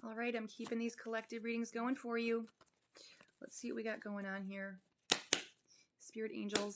All right, I'm keeping these collective readings going for you. Let's see what we got going on here. Spirit angels.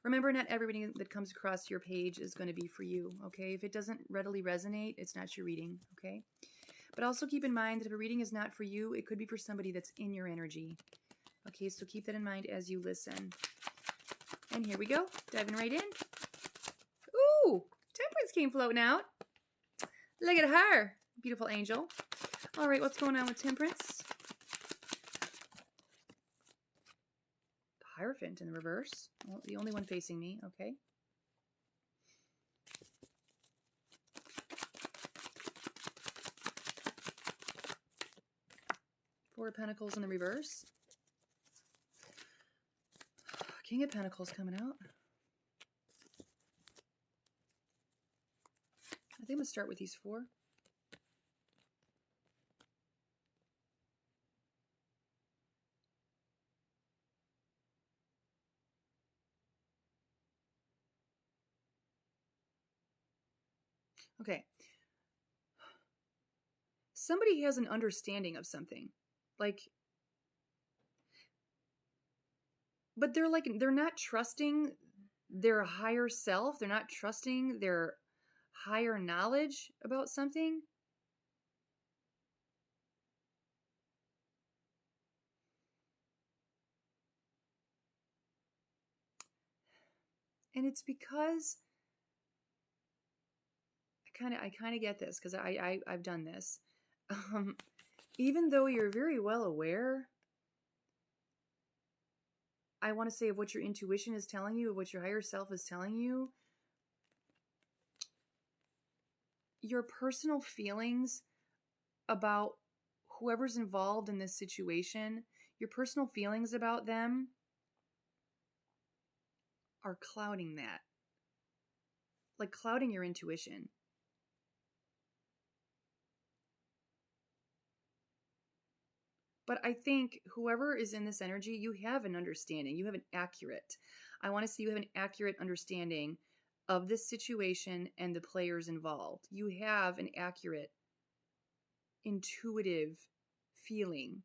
Remember, not everybody that comes across your page is going to be for you, okay? If it doesn't readily resonate, it's not your reading, okay? But also keep in mind that if a reading is not for you, it could be for somebody that's in your energy. Okay, so keep that in mind as you listen. And here we go, diving right in. Ooh, Temperance came floating out. Look at her, beautiful angel. All right, what's going on with Temperance? Hierophant in the reverse. Well, the only one facing me, okay. Four of Pentacles in the reverse. King of Pentacles coming out. I think I'm going to start with these four. Okay. Somebody has an understanding of something. Like, but they're not trusting their higher self. They're not trusting their higher knowledge about something. And it's because I kind of get this because I've done this. Even though you're very well aware, I want to say, of what your intuition is telling you, of what your higher self is telling you, your personal feelings about whoever's involved in this situation, your personal feelings about them are clouding that. Like clouding your intuition. But I think whoever is in this energy, you have an understanding. You have an accurate, I want to see you have an accurate understanding of this situation and the players involved. You have an accurate, intuitive feeling.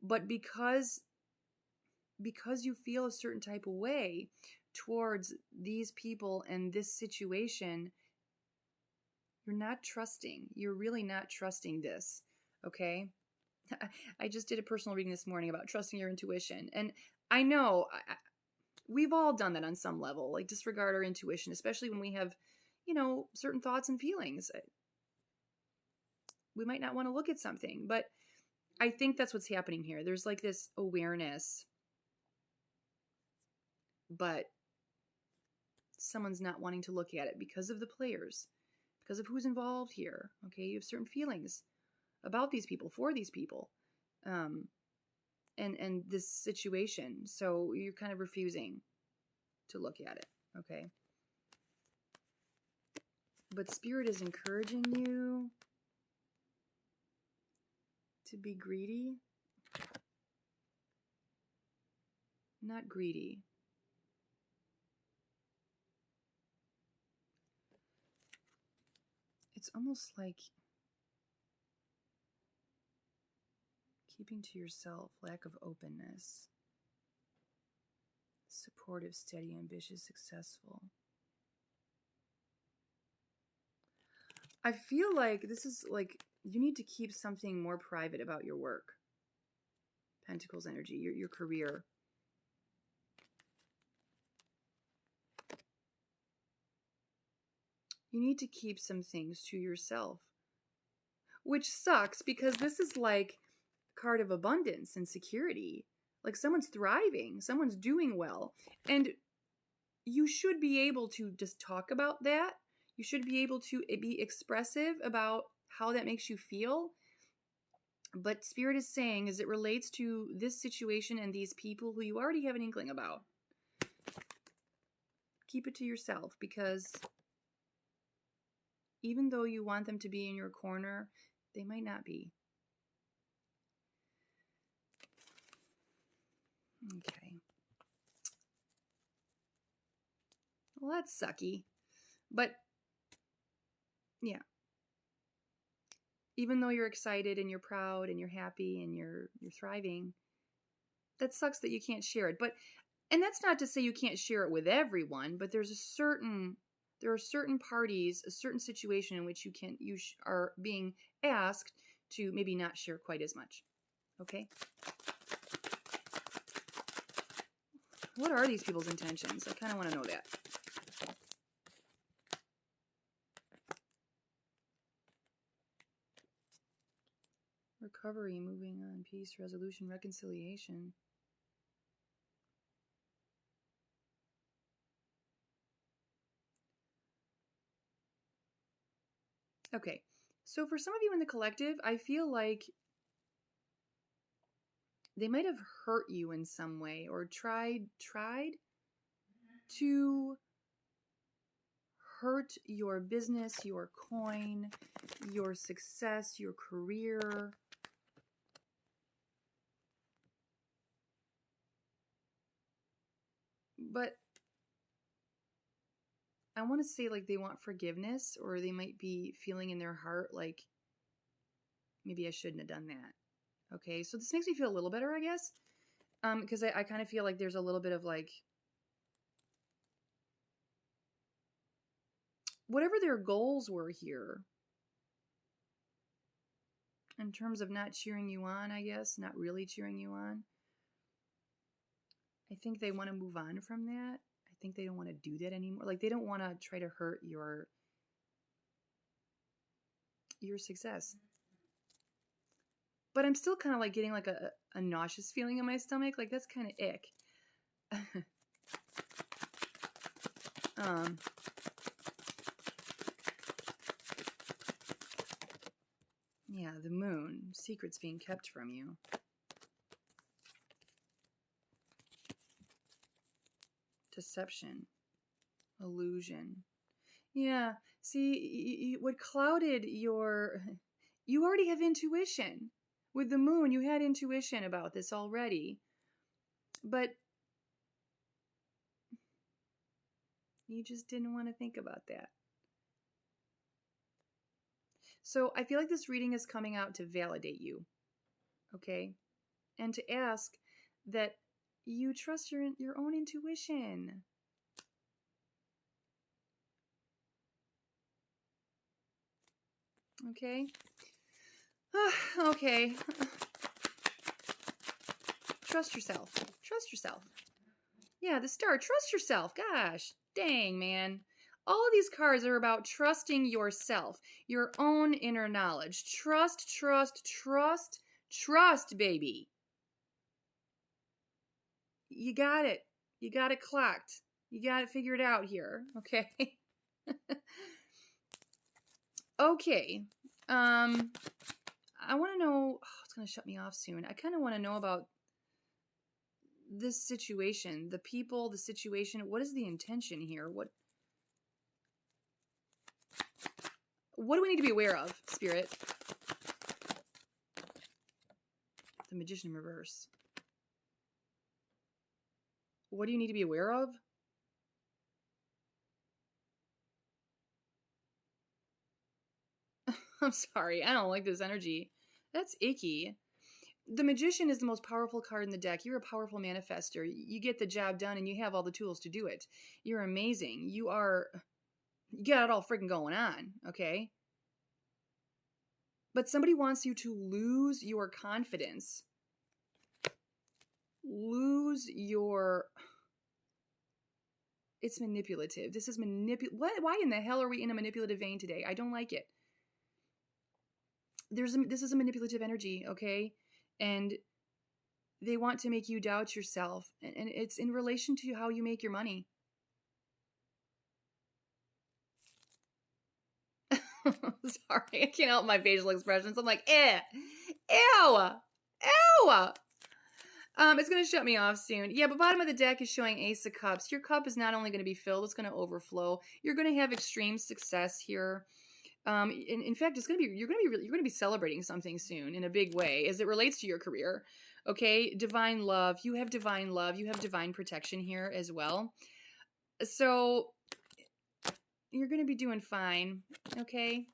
But because you feel a certain type of way towards these people and this situation, you're not trusting. You're really not trusting this, okay? I just did a personal reading this morning about trusting your intuition. And I know we've all done that on some level, like disregard our intuition, especially when we have, certain thoughts and feelings. We might not want to look at something, but I think that's what's happening here. There's like this awareness, but someone's not wanting to look at it because of the players, because of who's involved here. Okay, you have certain feelings about these people, for these people, and this situation. So you're kind of refusing to look at it. Okay. But Spirit is encouraging you to be greedy. Not greedy. It's almost like keeping to yourself, lack of openness, supportive, steady, ambitious, successful. I feel like this is like you need to keep something more private about your work. Pentacles energy, your career. You need to keep some things to yourself. Which sucks because this is like a card of abundance and security. Like someone's thriving, someone's doing well. And you should be able to just talk about that. You should be able to be expressive about how that makes you feel. But Spirit is saying, as it relates to this situation and these people who you already have an inkling about, keep it to yourself, because even though you want them to be in your corner, they might not be. Okay. Well, that's sucky. But, yeah. even though you're excited and you're proud and you're happy and you're thriving, that sucks that you can't share it. But and that's not to say you can't share it with everyone, but there are certain parties, a certain situation in which you are being asked to maybe not share quite as much. Okay? What are these people's intentions? I kind of want to know that. Recovery, moving on, peace, resolution, reconciliation. Okay, so for some of you in the collective, I feel like they might have hurt you in some way or tried to hurt your business, your coin, your success, your career. But I want to say like they want forgiveness, or they might be feeling in their heart like maybe I shouldn't have done that. Okay, so this makes me feel a little better, I guess. Because I kind of feel like there's a little bit of like whatever their goals were here in terms of not cheering you on, I guess, not really cheering you on. I think they want to move on from that. I think they don't want to do that anymore. Like they don't want to try to hurt your success. But I'm still kind of like getting like a nauseous feeling in my stomach. Like that's kind of ick. Yeah, the moon. Secrets being kept from you. Deception. Illusion. Yeah. See, what clouded your... You already have intuition. With the moon, you had intuition about this already. But you just didn't want to think about that. So I feel like this reading is coming out to validate you. Okay? And to ask that you trust your own intuition. Okay? Okay. Trust yourself. Trust yourself. Yeah, the star. Trust yourself. Gosh. Dang, man. All of these cards are about trusting yourself. Your own inner knowledge. Trust, trust, trust, trust, baby. You got it. You got it clocked. You got it figured out here. Okay? Okay. I want to know... Oh, it's going to shut me off soon. I kind of want to know about this situation, the people, the situation. What is the intention here? What do we need to be aware of, Spirit? The Magician in reverse. What do you need to be aware of? I'm sorry, I don't like this energy. That's icky. The Magician is the most powerful card in the deck. You're a powerful manifester. You get the job done and you have all the tools to do it. You're amazing. You got it all freaking going on, okay? But somebody wants you to lose your confidence. Lose your... It's manipulative. This is Why in the hell are we in a manipulative vein today? I don't like it. This is a manipulative energy, okay? And they want to make you doubt yourself. And it's in relation to how you make your money. Sorry, I can't help my facial expressions. I'm like, ew. It's going to shut me off soon. Yeah, but bottom of the deck is showing Ace of Cups. Your cup is not only going to be filled, it's going to overflow. You're going to have extreme success here. In fact, you're going to be celebrating something soon in a big way as it relates to your career. Okay, divine love. You have divine love. You have divine protection here as well. So you're going to be doing fine. Okay.